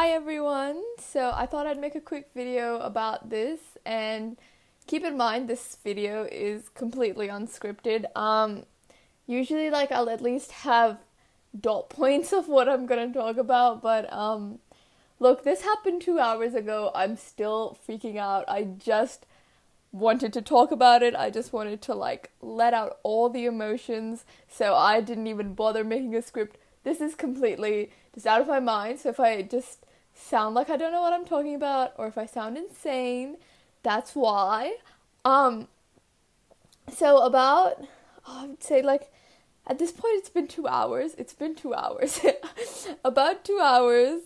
Hi everyone! So I thought I'd make a quick video about this, and keep in mind this video is completely unscripted. Usually I'll at least have dot points of what I'm gonna talk about, but look, this happened 2 hours ago. I'm still freaking out. I just wanted to talk about it. I just wanted to let out all the emotions, so I didn't even bother making a script. This is completely just out of my mind, so if I just sound like I don't know what I'm talking about, or if I sound insane, that's why. Um, so about, I would say at this point it's been 2 hours. It's been 2 hours. About 2 hours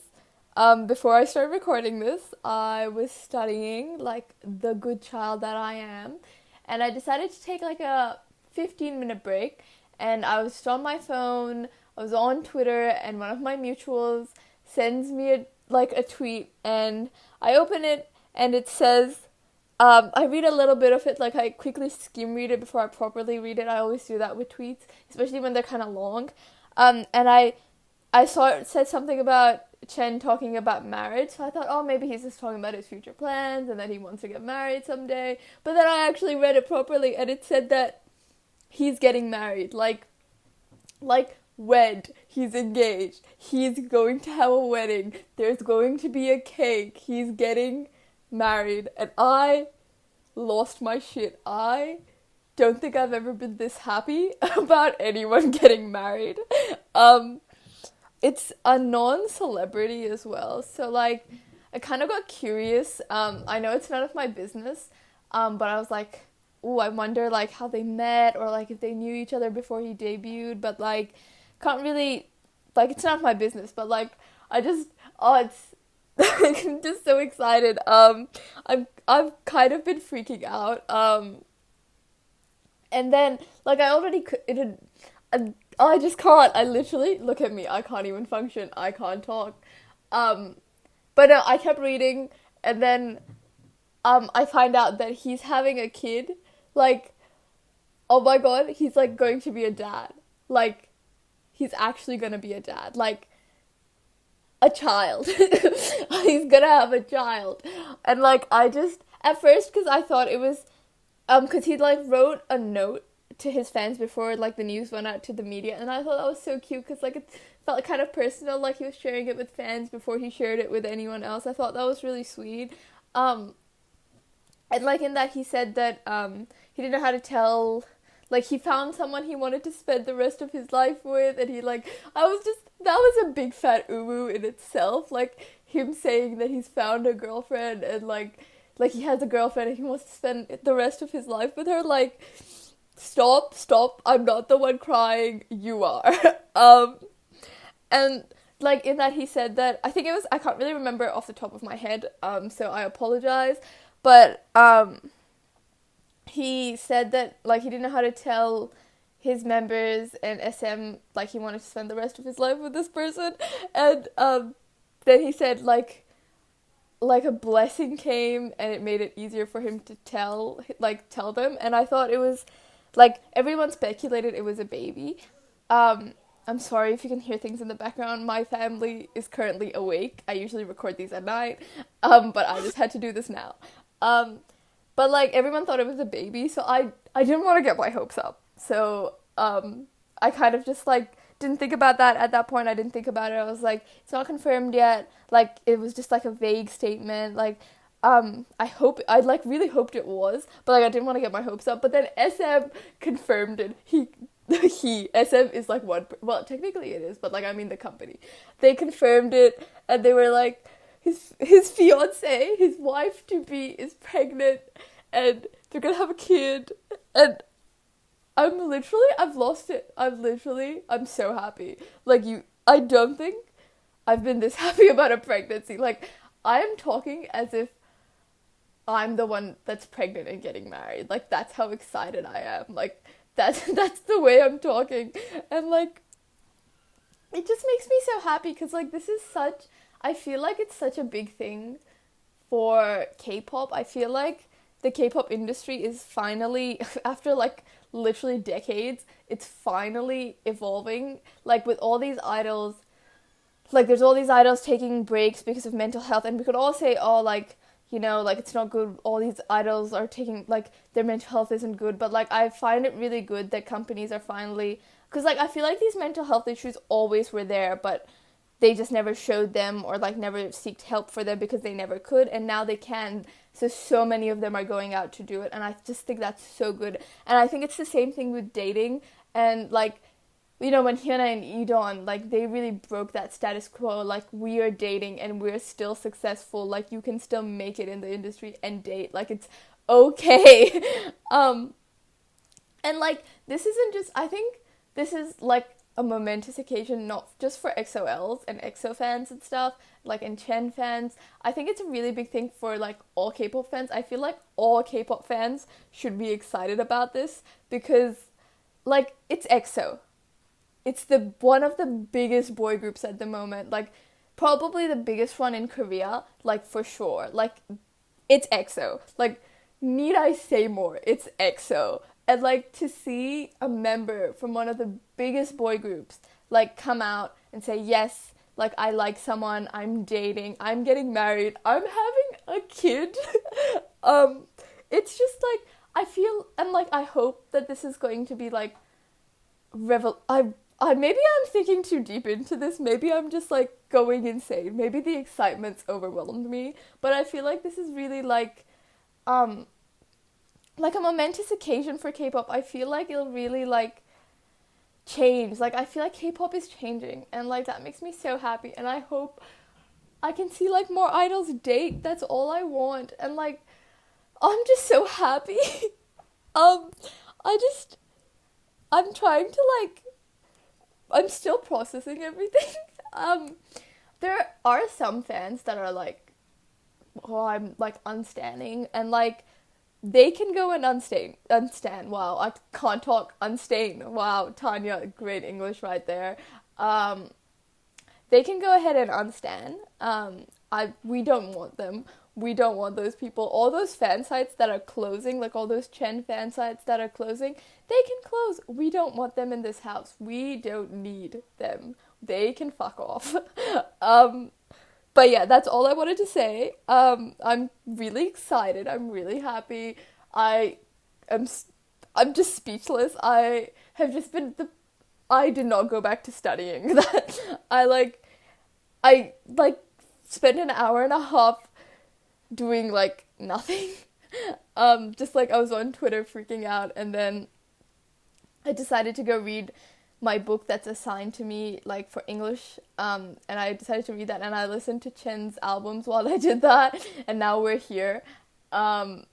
before I started recording this, I was studying like the good child that I am, and I decided to take a 15-minute break, and I was on my phone, I was on Twitter, and one of my mutuals sends me a tweet, and I open it, and it says, I read a little bit of it, I quickly skim read it before I properly read it. I always do that with tweets, especially when they're kind of long. And I saw it said something about Chen talking about marriage, so I thought, oh, maybe he's just talking about his future plans and that he wants to get married someday. But then I actually read it properly, and it said that he's getting married, wed, he's engaged, he's going to have a wedding, there's going to be a cake, he's getting married, and I lost my shit. I don't think I've ever been this happy about anyone getting married. It's a non-celebrity as well, so I kind of got curious. I know it's none of my business, but I was like, ooh, I wonder how they met, or if they knew each other before he debuted, but can't really, it's not my business, but I just, oh, it's, I'm just so excited. I've kind of been freaking out, and then, I already could, I just can't, I literally, look at me, I can't even function, I can't talk, but no, I kept reading, and then, I find out that he's having a kid, oh my god, he's, going to be a dad, he's actually gonna be a dad, a child. He's gonna have a child. And I just, at first, because I thought it was, because he wrote a note to his fans before the news went out to the media, and I thought that was so cute, because it felt kind of personal, he was sharing it with fans before he shared it with anyone else. I thought that was really sweet. And in that he said that he didn't know how to tell, he found someone he wanted to spend the rest of his life with, and he I was just, that was a big fat uwu in itself, him saying that he's found a girlfriend, and he has a girlfriend and he wants to spend the rest of his life with her. Stop, I'm not the one crying, you are. And in that he said that, I think it was, I can't really remember off the top of my head, so I apologize, but he said that he didn't know how to tell his members and SM he wanted to spend the rest of his life with this person, and then he said a blessing came, and it made it easier for him to tell them, and I thought it was everyone speculated it was a baby. I'm sorry if you can hear things in the background. My family is currently awake. I usually record these at night, but I just had to do this now. But everyone thought it was a baby, so I didn't want to get my hopes up. So I kind of just didn't think about that at that point. I didn't think about it. I was it's not confirmed yet. It was just a vague statement. I really hoped it was, but I didn't want to get my hopes up. But then SM confirmed it. SM is one, well, technically it is, but I mean the company. They confirmed it, and they were his fiance, his wife to be, is pregnant, and they're gonna have a kid, and I've lost it. I'm so happy. I don't think I've been this happy about a pregnancy. I am talking as if I'm the one that's pregnant and getting married. That's how excited I am. That's the way I'm talking. And it just makes me so happy, because this is such, I feel it's such a big thing for K-pop. I feel the K-pop industry is finally, after literally decades, it's finally evolving, with all these idols like there's all these idols taking breaks because of mental health, and we could all say, oh, like, you know, like it's not good, all these idols are taking, like, their mental health isn't good, but like I find it really good that companies are finally, because like I feel like these mental health issues always were there, but they just never showed them, or like never sought help for them because they never could, and now they can. So many of them are going out to do it, and I just think that's so good. And I think it's the same thing with dating, and like, you know, when Hyuna and Eudon, like, they really broke that status quo, like, we are dating and we're still successful, like, you can still make it in the industry and date, like, it's okay. um and like, this isn't just, I think this is like a momentous occasion, not just for XOLs and EXO fans and stuff, like, and Chen fans. I think it's a really big thing for like all K-pop fans. I feel like all K-pop fans should be excited about this, because like, it's EXO. It's the one of the biggest boy groups at the moment, like probably the biggest one in Korea, like, for sure. Like, it's EXO. Like, need I say more? It's EXO. And like, to see a member from one of the biggest boy groups like come out and say, yes, like, I like someone, I'm dating, I'm getting married, I'm having a kid. It's just like, I feel, and like, I hope that this is going to be like I maybe I'm thinking too deep into this. Maybe I'm just like going insane. Maybe the excitement's overwhelmed me. But I feel like this is really um like a momentous occasion for K-pop. I feel like it'll really like change. Like, I feel like K-pop is changing, and like that makes me so happy. And I hope I can see like more idols date. That's all I want. And like, I'm just so happy. um I just I'm trying to like, I'm still processing everything. There are some fans that are like, oh, I'm like unstanning, and like, they can go and unstan. Wow, I can't talk. Unstain. Wow, Tanya, great English right there. Um, they can go ahead and unstan. We don't want them. We don't want those people. All those fan sites that are closing, like all those Chen fan sites that are closing, they can close. We don't want them in this house. We don't need them. They can fuck off. But yeah, that's all I wanted to say. I'm really excited. I'm really happy. I am. I'm just speechless. I have just been I did not go back to studying. That I like spent an hour and a half doing like nothing. Just like, I was on Twitter freaking out, and then I decided to go read my book that's assigned to me like for English, and I decided to read that, and I listened to Chen's albums while I did that, and now we're here. So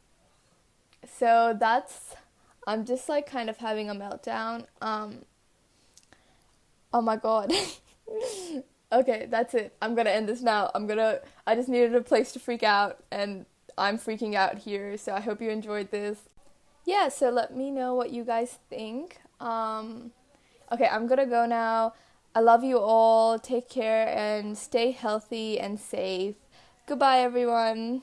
that's, I'm just like kind of having a meltdown. Oh my god. Okay, that's it. I'm gonna end this now. I just needed a place to freak out, and I'm freaking out here, so I hope you enjoyed this. Yeah, so let me know what you guys think. Okay, I'm gonna go now. I love you all. Take care and stay healthy and safe. Goodbye, everyone.